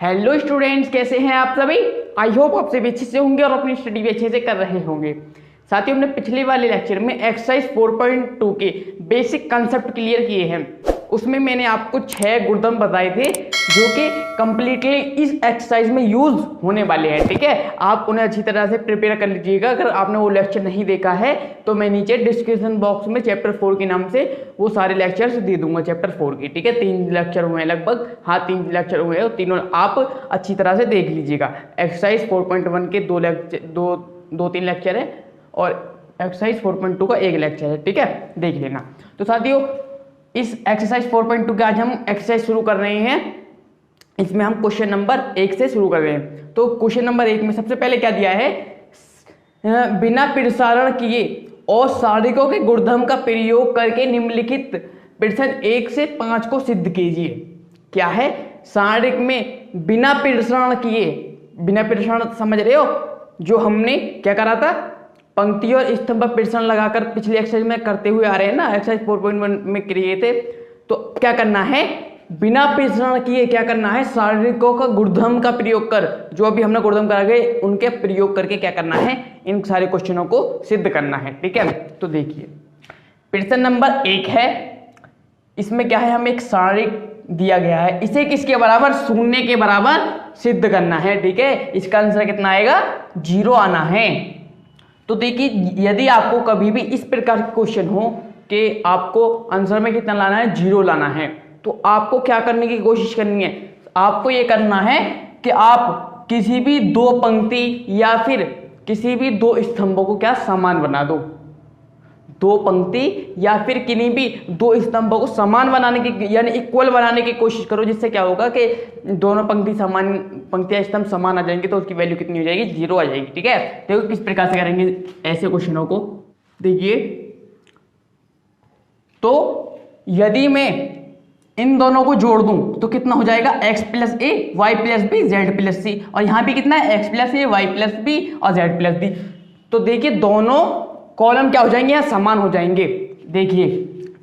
Hello students, कैसे हैं आप सभी। आई होप आप सभी अच्छे से होंगे और अपनी स्टडी भी अच्छे से कर रहे होंगे। साथियों, हमने पिछले वाले लेक्चर में एक्सरसाइज 4.2 के बेसिक कंसेप्ट क्लियर किए हैं। उसमें मैंने आपको 6 गुणधर्म बताए थे जो कि कंप्लीटली इस एक्सरसाइज में यूज होने वाले हैं। ठीक है, आप उन्हें अच्छी तरह से प्रिपेयर कर लीजिएगा। अगर आपने वो लेक्चर नहीं देखा है तो मैं नीचे डिस्क्रिप्शन बॉक्स में चैप्टर 4 के नाम से वो सारे लेक्चर्स दे दूंगा चैप्टर 4 के। ठीक है, 3 लेक्चर हुए हैं लगभग, हाँ 3 लेक्चर हुए हैं, तीनों आप अच्छी तरह से देख लीजिएगा। एक्सरसाइज 4.1 के 2-3 लेक्चर है और एक्सरसाइज 4.2 का 1 लेक्चर है। ठीक है, देख लेना। तो साथियों, इस एक्सरसाइज 4.2 के आज हम एक्सरसाइज शुरू कर रहे हैं। इसमें हम क्वेश्चन नंबर 1 से शुरू कर रहे हैं। तो क्वेश्चन नंबर 1 में सबसे पहले क्या दिया है, बिना प्रसारण किए और सारणिकों के गुणधर्म का प्रयोग करके निम्नलिखित प्रश्न 1 से 5 को सिद्ध कीजिए। क्या है, सारणिक में बिना प्रसारण किए, बिना प्रसारण समझ रहे हो, जो हमने क्या करा था, पंक्ति और स्तंभ पर प्रसारण लगाकर पिछले एक्सरसाइज में करते हुए आ रहे हैं ना, एक्सरसाइज 4.1 में किए थे। तो क्या करना है, बिना प्रसारण किए क्या करना है, सारणिकों का गुणधर्म का प्रयोग कर, जो अभी हमने गुणधर्म करा गए उनके प्रयोग करके क्या करना है, इन सारे क्वेश्चनों को सिद्ध करना है। ठीक है, तो देखिए प्रश्न नंबर 1 है। इसमें क्या है, हमें एक सारणिक दिया गया है, इसे किसके बराबर, शून्य के बराबर सिद्ध करना है। ठीक है, इसका आंसर कितना आएगा, 0 आना है। तो देखिए, यदि आपको कभी भी इस प्रकार के क्वेश्चन हो कि आपको आंसर में कितना लाना है, 0 लाना है, तो आपको क्या करने की कोशिश करनी है, आपको ये करना है कि आप किसी भी 2 पंक्ति या फिर किसी भी 2 स्तंभों को क्या समान बना दो। 2 पंक्ति या फिर किन्हीं भी 2 स्तंभों को समान बनाने की, यानी इक्वल बनाने की कोशिश करो। जिससे क्या होगा कि दोनों पंक्तियां स्तंभ समान आ जाएंगे, तो उसकी वैल्यू कितनी हो जाएगी, 0 आ जाएगी। ठीक है, देखो किस प्रकार से करेंगे ऐसे क्वेश्चनों को। देखिए, तो यदि मैं इन दोनों को जोड़ दूं तो कितना हो जाएगा, x plus a y plus b z plus c, और यहां पे कितना है, x plus a y plus b और जेड प्लस डी। तो देखिए दोनों कॉलम क्या हो जाएंगे, यहाँ समान हो जाएंगे। देखिए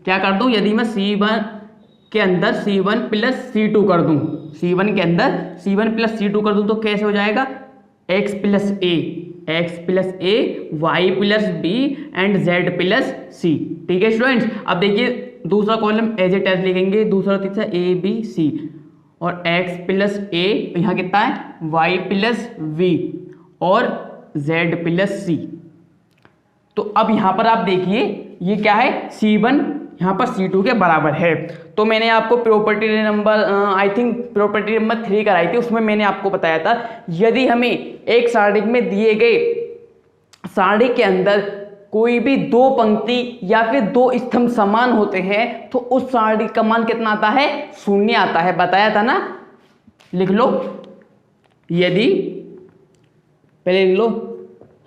क्या कर दूं, यदि मैं C1 के अंदर C1 प्लस C2 कर दूं, C1 के अंदर C1 प्लस C2 कर दूं तो कैसे हो जाएगा, x plus a y plus b and z plus c. ठीक है स्टूडेंट्स, अब देखिए दूसरा कॉलम एज इट एज लिखेंगे, दूसरा तीसरा ए बी सी, और x प्लस ए यहाँ कितना है, y प्लस वी और z प्लस सी। तो अब यहाँ पर आप देखिए ये क्या है, C1 यहाँ पर C2 के बराबर है। तो मैंने आपको property number I think property number 3 कराई थी, उसमें मैंने आपको बताया था यदि हमें एक सारणिक में दिए गए सारणिक के अंदर कोई भी 2 पंक्ति या फिर 2 स्तंभ समान होते हैं तो उस सारणिक का मान कितना आता है, 0 आता है। बताया था ना, लिख लो। यदि पहले लिख लो,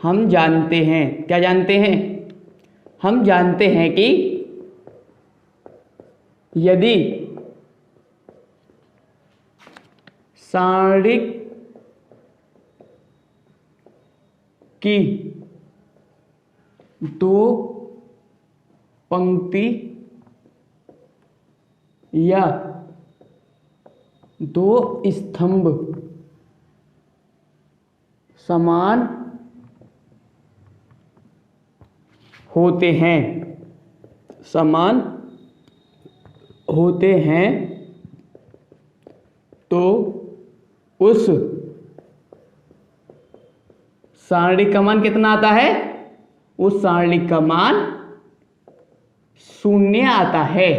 हम जानते हैं, क्या जानते हैं, हम जानते हैं कि यदि सारणिक की 2 पंक्ति या 2 स्तंभ समान होते हैं, समान होते हैं, तो उस सारणिक का मान कितना आता है, उस सारणिक का मान 0 आता है।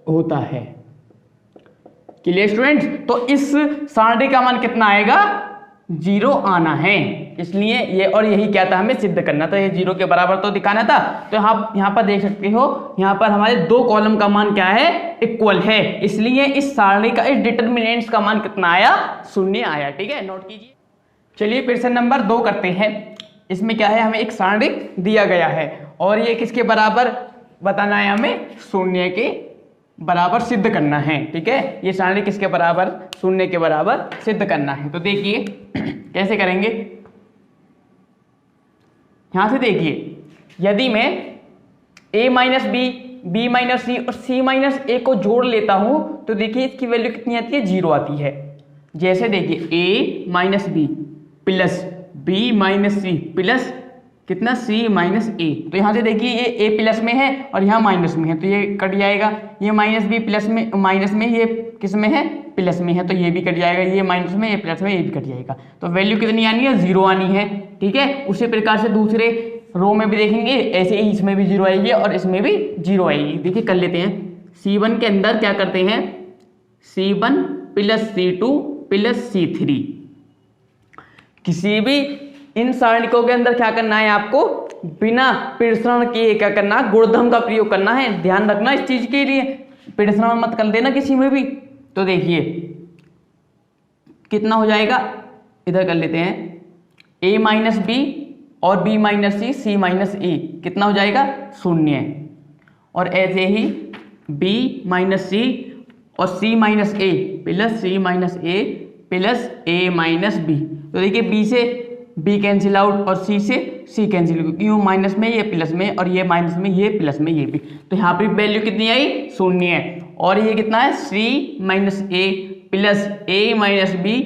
होता है। क्लियर स्टूडेंट्स, तो इस सारणी का मान कितना आएगा, 0 आना है। इसलिए ये, और यही क्या था, हमें सिद्ध करना था, ये 0 के बराबर तो दिखाना था। तो आप यहाँ पर देख सकते हो, यहाँ पर हमारे 2 कॉलम का मान क्या है, इक्वल है। इसलिए इस सारणी का, इस डिटर्मिनेंट्स का मान कितना आया, 0 आया। ठीक है, नोट कीजिए। चलिए प्रश्न नंबर 2 करते हैं। इसमें क्या है, हमें एक सारणी दिया गया है और ये किसके बराबर बताना है, हमें 0 के बराबर सिद्ध करना है। ठीक है, ये सारणी किसके बराबर, 0 के बराबर सिद्ध करना है। तो देखिए कैसे करेंगे, यहां से देखिए, यदि मैं a minus b b minus c और सी माइनस ए को जोड़ लेता हूं तो देखिए इसकी वैल्यू कितनी आती है, 0 आती है। जैसे देखिए a minus b plus b minus c plus कितना सी माइनस ए, तो यहाँ से देखिए ये ए प्लस में है और यहाँ माइनस में है तो ये कट जाएगा। ये माइनस बी प्लस में माइनस में, ये किस में है, प्लस में है, तो ये भी कट जाएगा। ये माइनस में, ये प्लस में, ये भी कट जाएगा। तो वैल्यू कितनी आनी है, 0 आनी है। ठीक है, उसी प्रकार से दूसरे रो में भी देखेंगे, ऐसे ही इसमें भी 0 आएगी और इसमें भी 0 आएगी। देखिए कर लेते हैं। C1 के अंदर क्या करते हैं, C1 plus C2 plus C3। किसी भी इन सारणिकों के अंदर क्या करना है आपको, बिना पृथन किए क्या करना, गुणधर्म का प्रयोग करना है। ध्यान रखना इस चीज के लिए, पृथन मत कर देना किसी में भी। तो देखिए कितना हो जाएगा, इधर कर लेते हैं, a माइनस बी और b माइनस सी, c माइनस ए, कितना हो जाएगा 0। और ऐसे ही b माइनस सी और c minus a plus c minus a plus a minus b. तो देखिए b से b कैंसिल आउट और c से c कैंसिल, क्योंकि वो माइनस में, ये प्लस में, और ये माइनस में, ये प्लस में, ये भी। तो यहाँ पर वैल्यू कितनी आई, 0 है। और ये कितना है, c minus a plus a minus b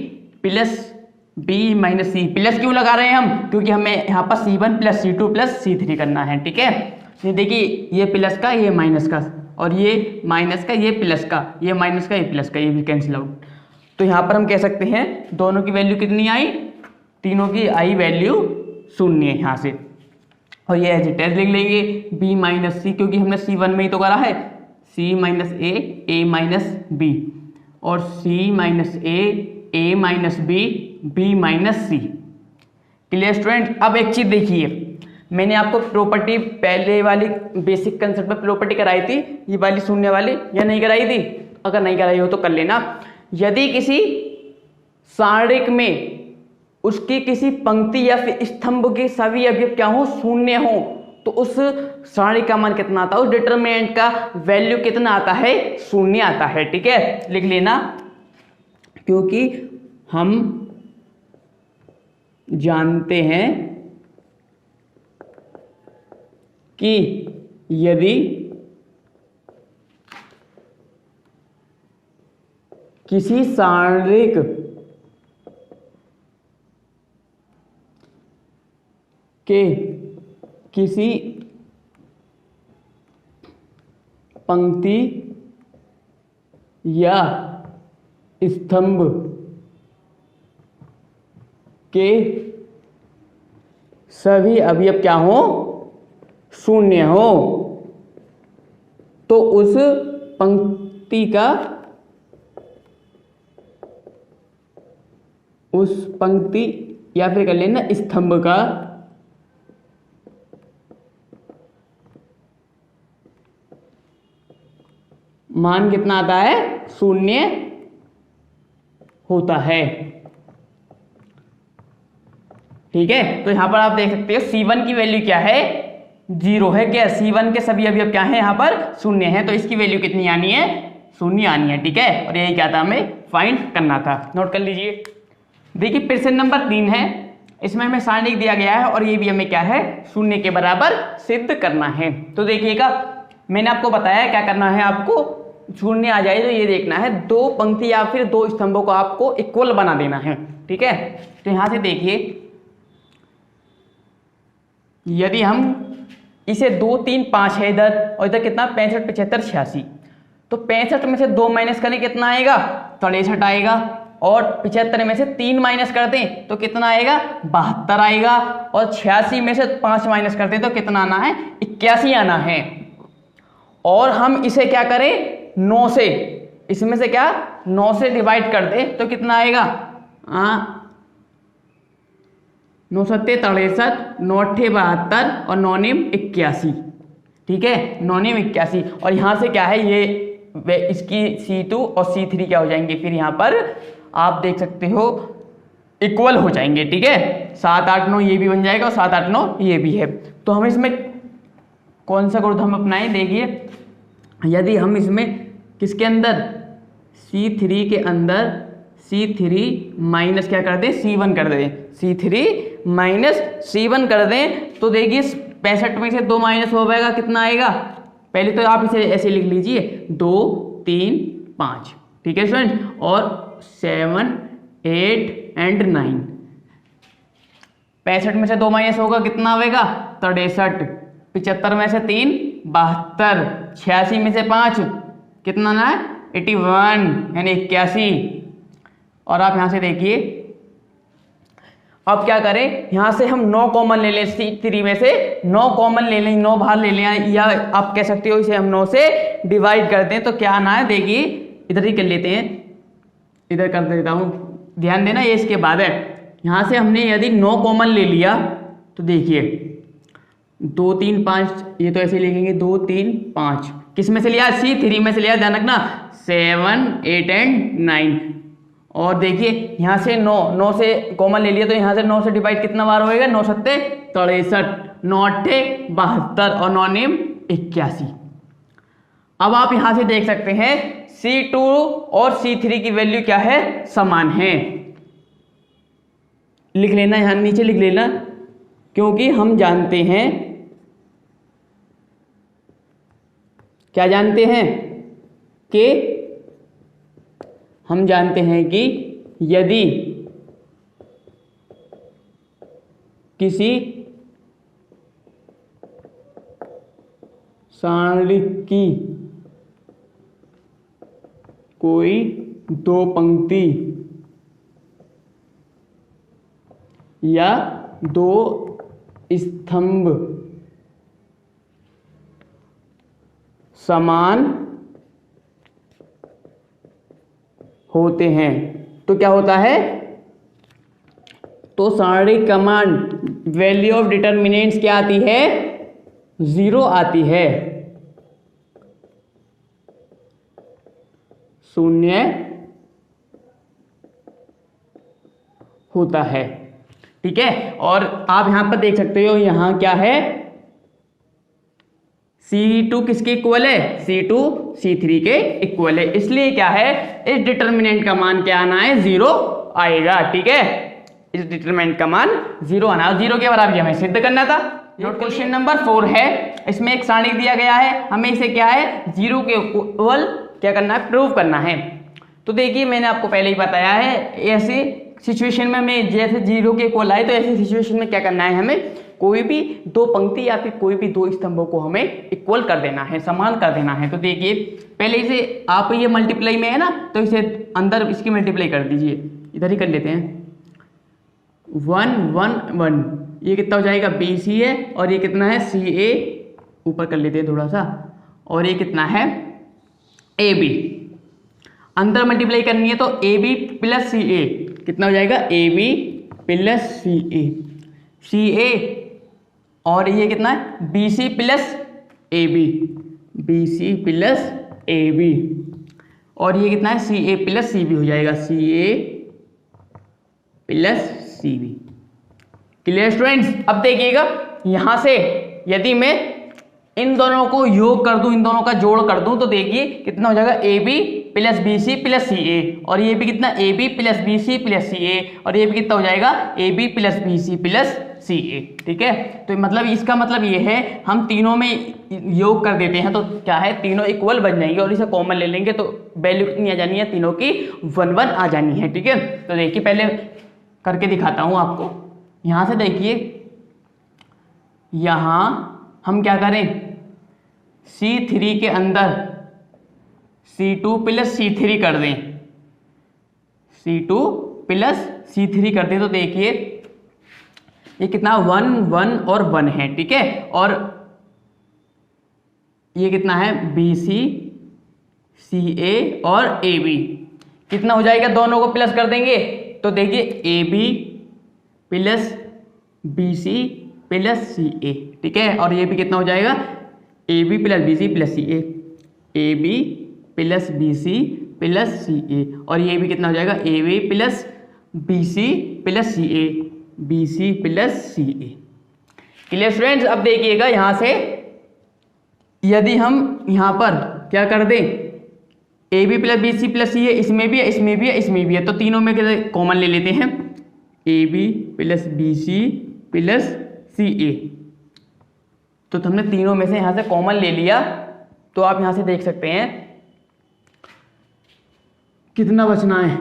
plus b minus c. Plus क्यों लगा रहे हैं हम, क्योंकि हमें यहाँ पर C1 plus C2 plus C3 करना है। ठीक है, ये देखिए ये प्लस का, ये माइनस का, और ये माइनस का, ये प्लस का, ये माइनस का, ये प्लस का, ये भी कैंसिल आउट। तो यहाँ पर हम कह सकते हैं दोनों की वैल्यू कितनी आई, तीनों की आई वैल्यू 0 है यहाँ से। और ये एज इट इज लिख लेंगे b माइनस सी, क्योंकि हमने C1 में ही तो करा है, c minus a minus b, और c minus a minus b, b minus c. Clear student. अब एक चीज देखिए, मैंने आपको प्रॉपर्टी पहले वाली बेसिक कंसेप्ट में प्रॉपर्टी कराई थी, ये वाली शून्य वाली, या नहीं कराई थी? अगर नहीं कराई हो तो कर लेना। यदि किसी सारणिक में उसकी किसी पंक्ति या फिर स्तंभ के सभी अवयव क्या हो, शून्य हो, तो उस सारणिक का मान कितना आता है, उस डिटरमिनेंट का वैल्यू कितना आता है, 0 आता है। ठीक है, लिख लेना, क्योंकि हम जानते हैं कि यदि किसी सारणिक के किसी पंक्ति या स्तंभ के सभी अवयव क्या हो, 0 हो, तो उस पंक्ति का, उस पंक्ति या फिर कर लेना स्तंभ का मान कितना आता है, 0 होता है। ठीक है, तो यहां पर आप देख सकते हो C1 की वैल्यू क्या है, 0 है। क्या C1 के सभी अवयव क्या है, यहां पर 0 है, तो इसकी वैल्यू कितनी आनी है, 0 आनी है। ठीक है, और यही क्या था, हमें फाइंड करना था। नोट कर लीजिए। देखिए प्रश्न नंबर 3 है, इसमें हमें सारणिक दिया गया है और ये भी हमें क्या है, 0 के बराबर सिद्ध करना है। तो देखिएगा, मैंने आपको बताया क्या करना है, आपको 0 आ जाए तो ये देखना है, 2 पंक्ति या फिर 2 स्तंभों को आपको इक्वल बना देना है। ठीक है, तो यहां से देखिए, यदि हम इसे 2 3 5 है इधर, और इधर कितना 65 75 86, तो 65 में से 2 माइनस करें कितना आएगा, 63 आएगा, और 75 में से 3 माइनस कर दें तो कितना आएगा, 72 आएगा, और 86 में से 5 माइनस कर दें तो कितना आना है, 81 आना है। और हम इसे क्या करें, 9 से, इसमें से क्या 9 से डिवाइड कर दे तो कितना आएगा, 9 सत्ते 63, 9 अट्ठे 72 और 9 निम 81। ठीक है, 9 निम 81, और यहाँ से क्या है, ये इसकी C2 और C3 क्या हो जाएंगे, फिर यहाँ पर आप देख सकते हो इक्वल हो जाएंगे। ठीक है, 7 8 9 ये भी बन जाएगा और 7 8 9 ये भी है। तो हम इसमें कौन सा गुणधर्म अपनाएं, देखिए यदि हम इसमें किसके अंदर, C3 के अंदर C3 माइनस क्या कर दें, C1 कर दें, C3 माइनस C1 कर दें, तो देखिए 65 में से 2 माइनस हो जाएगा, कितना आएगा पहले तो आप इसे ऐसे लिख लीजिए 2 3 5, ठीक है स्टूडेंट, और 7 8 एंड 9। 65 में से 2 माइनस होगा, कितना होगा 63। 75 में से 3 72। 86 में से 5 कितना ना है 81 यानी 81। और आप यहां से देखिए, अब क्या करें, यहां से हम 9 कॉमन ले लें, C3 में से 9 कॉमन ले लें, 9 बाहर ले लें, या आप कह सकते हो इसे हम 9 से डिवाइड कर दें। तो क्या आना है देखिए, इधर ही कर लेते हैं, इधर कर देता हूं, ध्यान देना ये इसके बाद है। यहां से हमने यदि 9 कॉमन ले लिया तो देखिए 2 3 5, ये तो ऐसे लिखेंगे 2 3 5, किस में से लिया C3 में से लिया, ध्यान रखना 7 8 एंड 9। और देखिए यहां से 9 से कॉमन ले लिया तो यहां से 9 से डिवाइड कितना बार होएगा, 9 सत्ते 63, 9 अट्ठे 72 और 9 नेम 81। अब आप यहां से देख सकते हैं C2 और C3 की वैल्यू क्या है, समान है। लिख लेना, यहां नीचे लिख लेना, क्योंकि हम जानते हैं, क्या जानते हैं कि हम जानते हैं कि यदि किसी सारणी की कोई 2 पंक्ति या 2 स्तंभ समान होते हैं तो क्या होता है, तो सारणी कमांड वैल्यू ऑफ डिटर्मिनेंट्स क्या आती है, 0 आती है, 0 होता है, ठीक है। और आप यहां पर देख सकते हो, यहां क्या है, C2 किसके इक्वल है, C2 C3 के इक्वल है, इसलिए क्या है, इस डिटर्मिनेंट का मान क्या आना है, 0 आएगा, ठीक है। इस डिटर्मिनेंट का मान 0 आना, और 0 के बराबर हमें सिद्ध करना था। क्वेश्चन नंबर 4 है, इसमें एक सारणी दिया गया है, हमें इसे क्या है, 0 के इक्वल क्या करना है, प्रूव करना है। तो देखिए मैंने आपको पहले ही बताया है, ऐसी सिचुएशन में हमें जैसे 0 के इक्वल आए तो ऐसी सिचुएशन में क्या करना है, हमें कोई भी 2 पंक्ति या फिर कोई भी 2 स्तंभों को हमें इक्वल कर देना है, समान कर देना है। तो देखिए पहले इसे आप, ये मल्टीप्लाई में है ना, तो इसे अंदर इसकी मल्टीप्लाई कर दीजिए, इधर ही कर लेते हैं, 1 1 1, ये कितना हो जाएगा BC है, और ये कितना है CA, ऊपर कर लेते हैं थोड़ा सा, और ये कितना है AB। अंदर मल्टीप्लाई करनी है तो AB प्लस CA कितना हो जाएगा, AB प्लस CA, और ये कितना है BC plus AB, BC plus AB, और ये कितना है CA प्लस CB हो जाएगा, CA plus CB। Clear students. अब देखिएगा यहां से यदि मैं इन दोनों को योग कर दूं, इन दोनों का जोड़ कर दूं, तो देखिए कितना हो जाएगा, AB plus BC plus CA, और ये भी कितना AB plus BC plus CA, और ये भी कितना हो जाएगा AB plus BC plus CA, ठीक है। तो मतलब इसका मतलब ये है, हम तीनों में योग कर देते हैं तो क्या है, तीनों इक्वल बन जाएंगे, और इसे कॉमन ले लेंगे तो वैल्यू कितनी आ जानी है, तीनों की 1 1 आ जानी है, ठीक है। तो देखिए पहले करके दिखाता हूं आपको। यहां से देखिए, यहां हम क्या करें, C3 के अंदर C2 प्लस C3 कर दें, C2 प्लस C3 कर दें, तो देखिए ये कितना 1 1 और 1 है, ठीक है। और ये कितना है BC CA और AB, कितना हो जाएगा, दोनों को प्लस कर देंगे तो देखिए AB plus BC plus CA, ठीक है। और ये भी कितना हो जाएगा, AB plus BC plus CA, AB plus BC plus CA, और ये भी कितना हो जाएगा, AB plus BC plus CA, BC plus CA। Clear students. अब देखिएगा यहां से यदि हम यहां पर क्या कर दें, AB plus BC plus CA, इसमें भी है, इसमें भी है, इसमें भी है, तो तीनों में कॉमन ले लेते हैं, AB plus BC plus CA। तो हमने तीनों में से यहां से कॉमन ले लिया, तो आप यहां से देख सकते हैं कितना बचना है,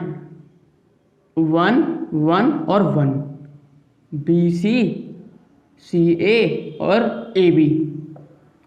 1 1 और 1, बी सी, सी ए और ए बी,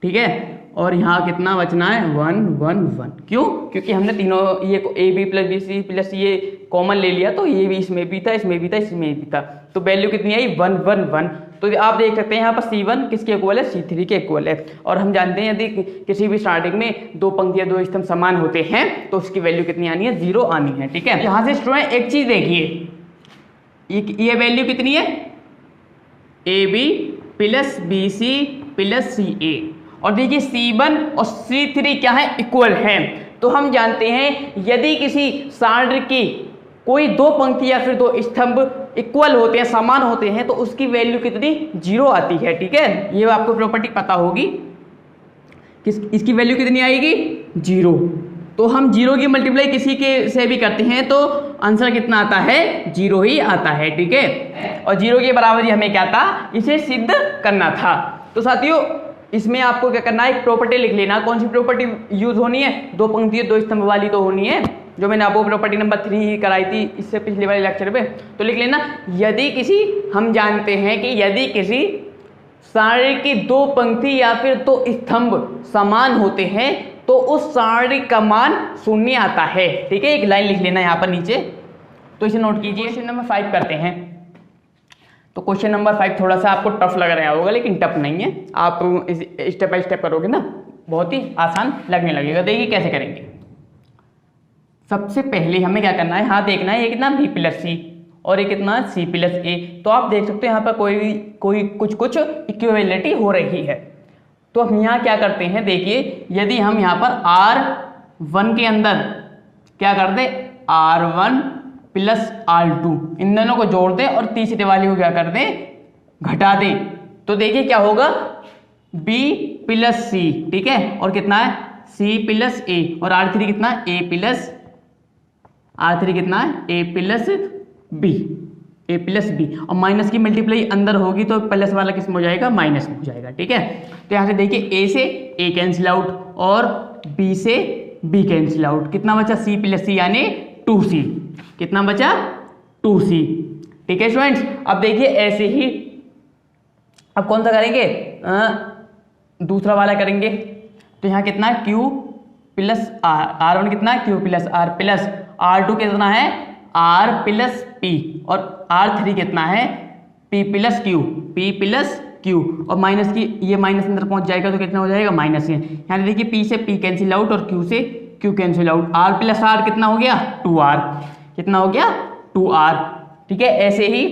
ठीक है। और यहाँ कितना बचना है, 1 1 1। क्यों? क्योंकि हमने तीनों ये a b plus b c plus ये कॉमन ले लिया, तो ये भी इसमें भी था, इसमें भी था, इसमें भी था, तो वैल्यू कितनी आई, 1 1 1। तो आप देख सकते हैं यहाँ पर C1 किसके इक्वल है, C3 के इक्वल है। और हम जानते हैं यदि किसी भी स्टार्टिंग में दो पंक्तियां दो स्तंभ समान होते हैं तो उसकी वैल्यू कितनी आनी है, 0 आनी है, ठीक है। यहाँ से स्टूडेंट एक चीज देखिए, ये वैल्यू कितनी है, AB plus BC plus CA, और देखिए C1 और C3 क्या है, इक्वल हैं। तो हम जानते हैं यदि किसी सारणी की कोई दो पंक्ति या फिर दो स्तंभ इक्वल होते हैं, समान होते हैं, तो उसकी वैल्यू कितनी, 0 आती है, ठीक है। ये आपको प्रॉपर्टी पता होगी, इसकी वैल्यू कितनी आएगी, 0। तो हम 0 की मल्टीप्लाई किसी के से भी करते हैं तो आंसर कितना आता है, 0 ही आता है, ठीक है। और 0 के बराबर ही हमें क्या था, इसे सिद्ध करना था। तो साथियों इसमें आपको क्या करना है, एक प्रॉपर्टी लिख लेना। कौन सी प्रॉपर्टी यूज होनी है, दो पंक्ति दो स्तंभ वाली तो होनी है, जो मैंने आपको प्रॉपर्टी नंबर 3 ही कराई थी इससे पिछले वाले लेक्चर पे। तो लिख लेना, यदि किसी, हम जानते हैं कि यदि किसी सारणी की दो पंक्ति या फिर दो स्तंभ समान होते हैं तो उस सारणी का मान 0 आता है, ठीक है। एक लाइन लिख लेना यहाँ पर नीचे, तो इसे नोट कीजिए। क्वेश्चन नंबर 5 करते हैं। तो क्वेश्चन नंबर 5 थोड़ा सा आपको टफ लग रहा होगा, लेकिन टफ नहीं है, आप स्टेप बाय स्टेप करोगे ना बहुत ही आसान लगने लगेगा। देखिए कैसे करेंगे। सबसे पहले हमें क्या करना है, हाँ देखना है ये कितना B प्लस C और ये कितना C प्लस A। तो आप देख सकते हो यहाँ पर कोई कुछ इक्विवेलेंटी हो रही है। तो हम यहाँ क्या करते हैं, देखिए यदि हम यहाँ पर R1 के अंदर क्या कर दे, R1 प्लस R2, इन दोनों को जोड़ दे और तीसरे वाली को क्या कर दे, घटा दे, तो देखिए क्या होगा, B प्लस C, ठीक है। और कितना है, C प्लस A, और R3 कितना है, A प्लस R3 कितना है, A plus B, A plus B। और माइनस की मल्टीप्लाई अंदर होगी तो प्लस वाला किस में हो जाएगा, माइनस में हो जाएगा, ठीक है। तो यहाँ से देखिए A से A कैंसिल आउट और B से B कैंसिल आउट, कितना बचा, C प्लस C यानी 2C, कितना बचा, 2C, ठीक है स्टूडेंट्स। अब देखिए ऐसे ही अब कौन सा करेंगे, दूसरा वाला करेंगे। तो यहाँ कितना है, Q प्लस R1 कितना है, Q plus R plus R2 कितना है, R प्लस P, और R3 कितना है, P प्लस Q, और माइनस की ये माइनस अंदर पहुंच जाएगा तो कितना हो जाएगा, माइनस है। यहाँ देखिए P से P कैंसिल आउट और Q से Q cancel out, R plus R कितना हो गया, 2R, कितना हो गया, 2R, ठीक है। ऐसे ही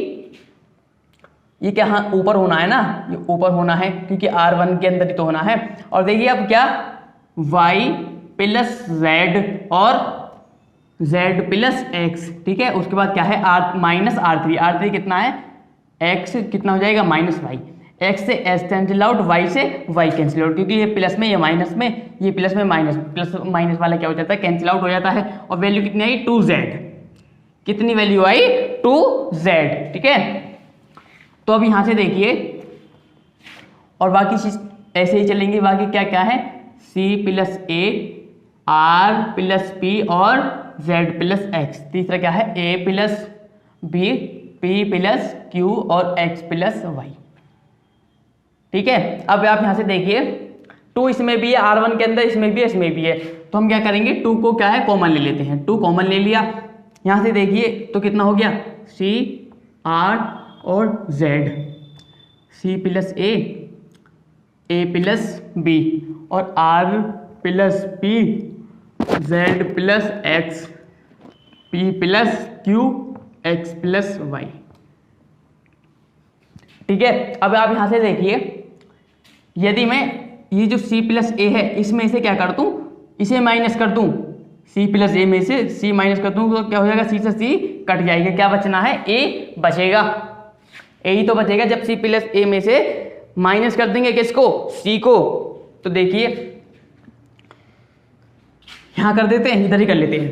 ये क्या, हाँ ऊपर होना है ना, ये ऊपर होना है क्योंकि R1 के अंदर ही तो होना है। और देखिए अब क्या, Y प्लस Z और Z प्लस X, ठीक है। उसके बाद क्या है, R माइनस R3 कितना है, X कितना हो जाएगा, माइनस Y, X से S कैंसिल आउट, Y से Y कैंसिल आउट, क्योंकि ये प्लस में ये माइनस में, ये प्लस में माइनस, प्लस माइनस वाला क्या हो जाता है, कैंसिल आउट हो जाता है। और वैल्यू कितनी आई, 2Z, कितनी वैल्यू आई, 2Z, ठीक है। तो अब यहां से देखिए और बाकी चीज ऐसे ही चलेंगे, बाकी क्या क्या है, C plus A, R plus P और Z प्लस X, तीसरा क्या है, A plus B, P plus Q और X प्लस Y, ठीक है। अब आप यहां से देखिए 2 इसमें भी है, R1 के अंदर इसमें भी है, इसमें भी है, तो हम क्या करेंगे, 2 को क्या है, कॉमन ले लेते हैं। 2 कॉमन ले लिया, यहां से देखिए तो कितना हो गया, C R और Z, C plus A plus B और R plus P, Z plus X, P plus Q, X plus Y, ठीक है। अब आप यहां से देखिए यदि मैं ये जो C प्लस A है इसमें से क्या कर दूं, इसे माइनस कर दूं, C प्लस A में से C माइनस कर दूं तो क्या हो जाएगा, C से C कट जाएगा, क्या बचना है, A बचेगा, A ही तो बचेगा। जब C प्लस A में से माइनस कर देंगे किसको, C को, तो देखिए यहां कर देते हैं, इधर ही कर लेते हैं,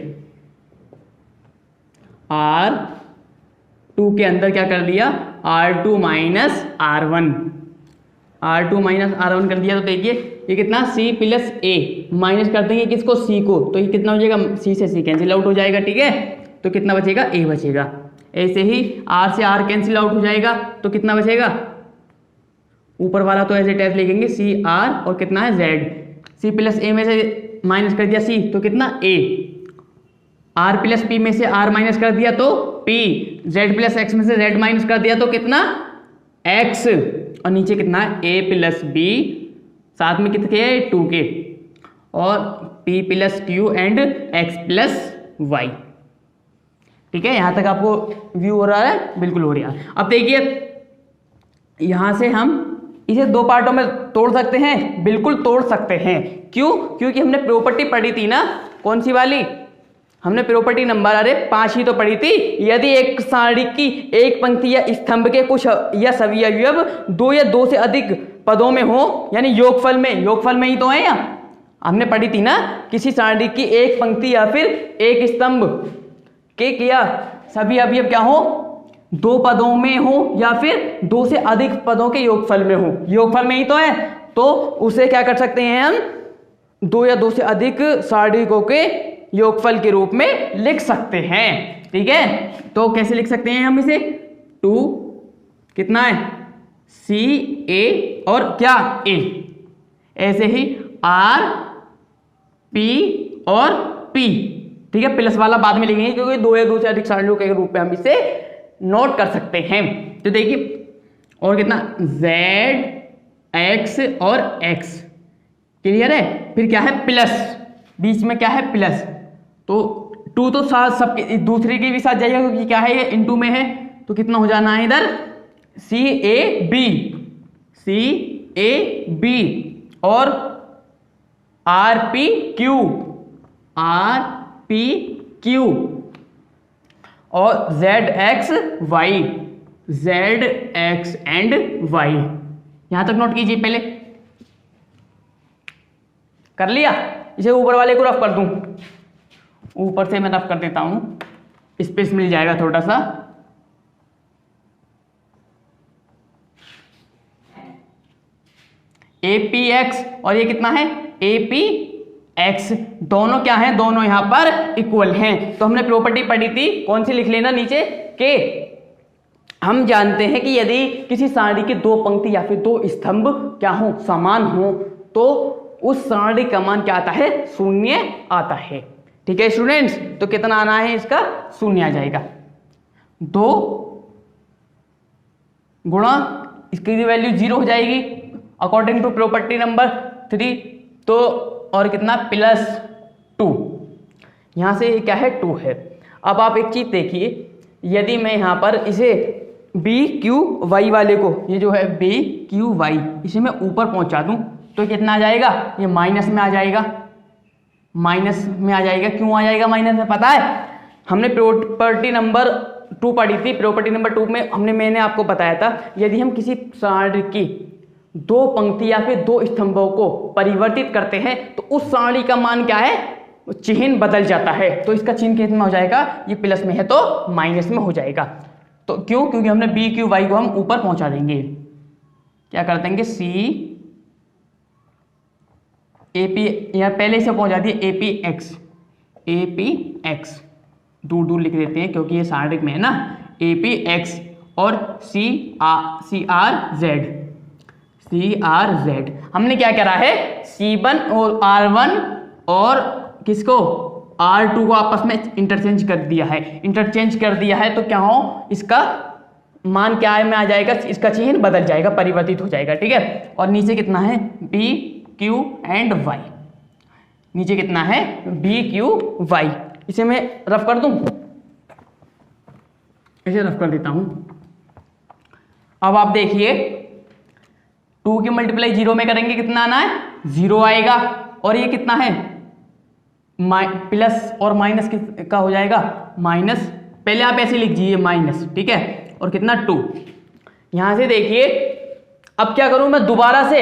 R2 के अंदर क्या कर दिया, R2 माइनस R1 कर दिया। तो देखिए ये कितना C प्लस A माइनस कर देंगे किसको, C को, तो ये कितना हो जाएगा, C से C कैंसिल आउट हो जाएगा, ठीक है। तो कितना बचेगा, A बचेगा। ऐसे ही R से R कैंसिल आउट हो जाएगा, तो कितना बचेगा, ऊपर वाला तो ऐसे टैप लिखेंगे CR, और कितना है Z। C प्लस A में से माइनस कर दिया C, तो कितना A। R प्लस P में से R माइनस कर दिया तो P। Z प्लस X में से Z माइनस कर दिया तो कितना, X। और नीचे कितना है, A प्लस B, साथ में कितने है 2K, और P plus Q and X plus Y। ठीक है, यहां तक आपको व्यू हो रहा है, बिल्कुल हो रहा है। अब देखिए यहां से हम इसे दो पार्टों में तोड़ सकते हैं, बिल्कुल तोड़ सकते हैं। क्यों, क्योंकि हमने प्रॉपर्टी पढ़ी थी ना, कौन सी वाली, हमने प्रॉपर्टी नंबर अरे 5 ही तो पढ़ी थी। यदि एक सारणी की एक पंक्ति या स्तंभ के कुछ या सभी अवयव 2 या 2 से अधिक पदों में हो, यानी योगफल में ही तो है, या हमने पढ़ी थी ना, किसी सारणी की एक पंक्ति या फिर एक स्तंभ के क्या सभी अवयव क्या हो, 2 पदों में हो या फिर 2 से अधिक पदों के योगफल में हो, योगफल में ही तो है, तो उसे क्या कर सकते हैं हम, 2 या 2 से अधिक सारणिकों के योगफल के रूप में लिख सकते हैं। ठीक है, तो कैसे लिख सकते हैं हम इसे, 2 कितना है CA और क्या A, ऐसे ही R P और P। ठीक है, प्लस वाला बाद में लिखेंगे क्योंकि 2 या 2 से अधिक सारणियों के रूप में हम इसे नोट कर सकते हैं। तो देखिए और कितना Z X और X, क्लियर है। फिर क्या है प्लस, बीच में क्या है प्लस, तो 2 तो साथ सबके दूसरे के भी साथ जाएगा क्योंकि क्या है ये इनटू में है, तो कितना हो जाना है इधर CAB और RPQ और ZX एंड Y। यहां तक नोट कीजिए, पहले कर लिया। इसे ऊपर वाले को रफ कर दूं, ऊपर से मैं रफ कर देता हूं, स्पेस मिल जाएगा थोड़ा सा। APX और ये कितना है APX, दोनों क्या है, दोनों यहां पर इक्वल हैं। तो हमने प्रॉपर्टी पढ़ी थी, कौन सी लिख लेना नीचे के, हम जानते हैं कि यदि किसी सारणी की 2 पंक्ति या फिर 2 स्तंभ क्या हो, समान हो, तो उस सारणी का मान क्या आता है, 0 आता है। ठीक है स्टूडेंट्स, तो कितना आना है इसका, 0 आ जाएगा। 2 गुणा इसकी वैल्यू 0 हो जाएगी अकॉर्डिंग टू प्रॉपर्टी नंबर 3, तो और कितना +2, यहां से ये क्या है 2 है। अब आप एक चीज देखिए, यदि मैं यहां पर इसे BQY वाले को, ये जो है BQY, इसे मैं ऊपर पहुंचा दूं तो कितना आ जाएगा, ये माइनस में आ जाएगा, माइनस में आ जाएगा। क्यों आ जाएगा माइनस में, पता है, हमने प्रॉपर्टी नंबर 2 पढ़ी थी। प्रॉपर्टी नंबर 2 में मैंने आपको बताया था, यदि हम किसी सारणी की 2 पंक्ति या फिर 2 स्तंभों को परिवर्तित करते हैं तो उस सारणी का मान क्या है, चिन्ह बदल जाता है। तो इसका चिन्ह कितना हो जाएगा, ये प्लस में है तो माइनस में हो जाएगा। तो क्यों, क्योंकि हमने BQY को हम ऊपर पहुंचा देंगे, क्या कर देंगे AP, या पहले से पहुंचा दिए APX, दूर दूर लिख देते हैं क्योंकि ये सारणिक में है ना, APX और CRZ। हमने क्या करा है, C1 और R1 और किसको R2 को आपस में इंटरचेंज कर दिया है, तो क्या हो, इसका मान क्या है में आ जाएगा, इसका चिन्ह बदल जाएगा, परिवर्तित हो जाएगा। ठीक है, और नीचे कितना है BQ एंड Y, नीचे कितना है BQY, इसे मैं रफ कर दूं, इसे रफ कर देता हूं। अब आप देखिए 2 की मल्टीप्लाई 0 में करेंगे कितना आना है, 0 आएगा, और ये कितना है प्लस और माइनस का हो जाएगा माइनस, पहले आप ऐसे लिख दीजिए माइनस, ठीक है, और कितना 2। यहां से देखिए अब क्या करूं मैं दोबारा से,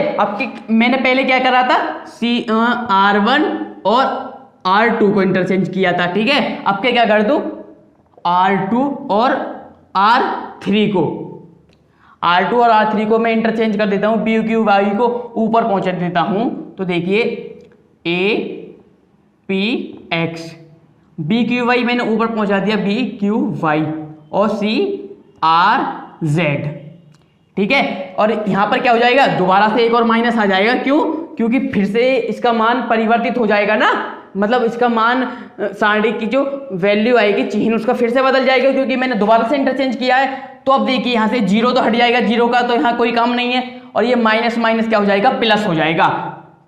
मैंने पहले क्या करा था, R1 और R2 को इंटरचेंज किया था। ठीक है, अब क्या कर दूं, R2 और R3 को मैं इंटरचेंज कर देता हूं, BQY को ऊपर पहुंचा देता हूं, तो देखिए a p x, b q y मैंने ऊपर पहुंचा दिया, बी क्यू वाई, और सी आर जेड। ठीक है, और यहां पर क्या हो जाएगा, दोबारा से एक और माइनस आ जाएगा। क्यों? क्योंकि फिर से इसका मान परिवर्तित हो जाएगा ना, मतलब इसका मान सारणी की जो वैल्यू आएगी चिन्ह उसका फिर से बदल जाएगा, क्योंकि मैंने दोबारा से इंटरचेंज किया है। तो अब देखिए यहाँ से जीरो तो हट जाएगा, जीरो का तो यहाँ कोई काम नहीं है, और ये माइनस माइनस क्या हो जाएगा, प्लस हो जाएगा।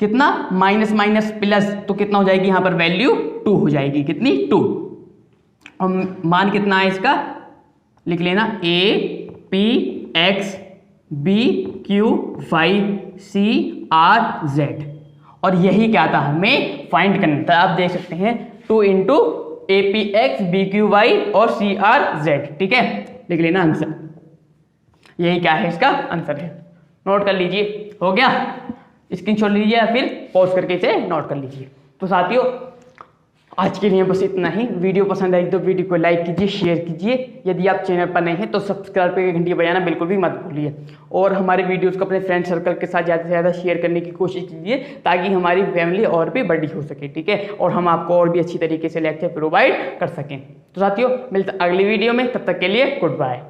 कितना? माइनस माइनस प्लस, तो कितना हो जाएगी यहाँ पर वैल्यू 2 हो जाएगी। कितनी? 2। और मान कितना है इसका, लिख लेना a p x b q y c r z. और यही क्या था, हमें फाइंड करना था। आप देख सकते हैं 2 into a p x b q y और सी आर जेड। ठीक है, लिख लेना आंसर। यही क्या है, इसका आंसर है। नोट कर लीजिए, हो गया। स्क्रीनशॉट लीजिए या फिर पॉज करके इसे नोट कर लीजिए। तो साथियों आज के लिए बस इतना ही। वीडियो पसंद आई तो वीडियो को लाइक कीजिए, शेयर कीजिए। यदि आप चैनल पर नए हैं तो सब्सक्राइब करके घंटी बजाना बिल्कुल भी मत भूलिए। और हमारे वीडियोस को अपने फ्रेंड सर्कल के साथ ज़्यादा से ज़्यादा शेयर करने की कोशिश कीजिए, ताकि हमारी फैमिली और भी बड़ी हो सके। ठीक है, और हम आपको और भी अच्छी तरीके से लेक्चर प्रोवाइड कर सकें। तो साथियों मिलते अगली वीडियो में, तब तक के लिए गुड बाय।